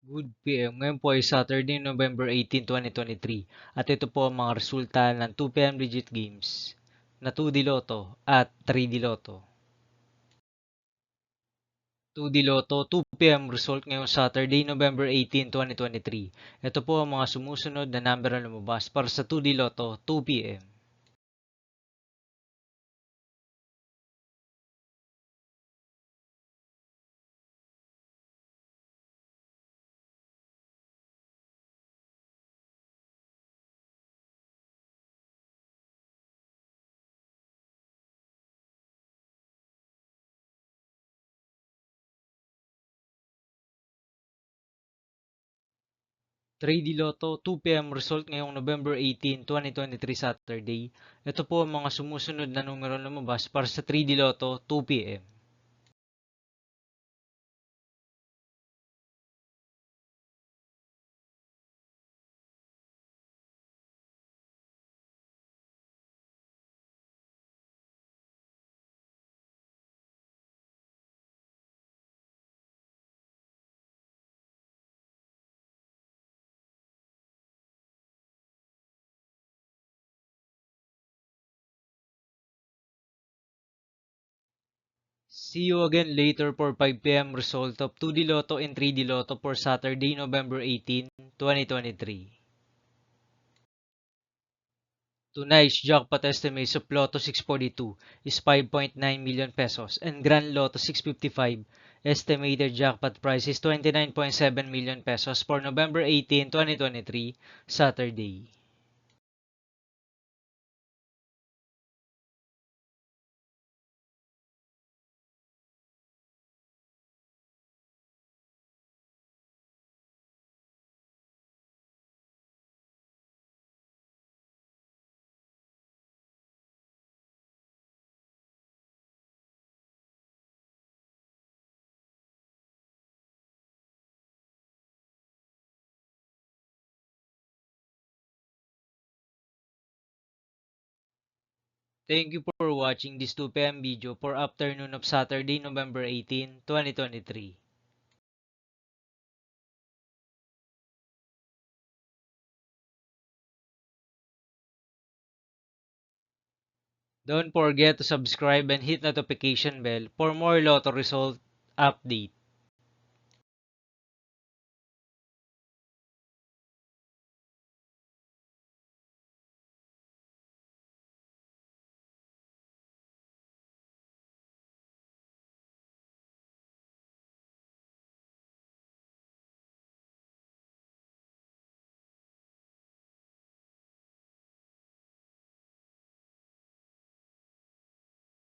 Good PM. Ngayon po ay Saturday, November 18, 2023. At ito po ang mga resulta ng 2 PM Legit Games na 2D Lotto at 3D Lotto. 2D Lotto 2 PM result ngayong Saturday, November 18, 2023. Ito po ang mga sumusunod na number na lumabas para sa 2D Lotto 2 PM. 3D Lotto 2 PM result ngayong November 18, 2023 Saturday. Ito po ang mga sumusunod na numero na lumabas para sa 3D Lotto 2 PM. 'See you again later for 5 PM result of 2D Lotto and 3D Lotto for Saturday, November 18, 2023. Tonight's jackpot estimates of Lotto 642 is 5.9 million pesos and Grand Lotto 655 estimated jackpot price is 29.7 million pesos for November 18, 2023, Saturday. Thank you for watching this 2 PM video for afternoon of Saturday, November 18, 2023. Don't forget to subscribe and hit notification bell for more Lotto result update.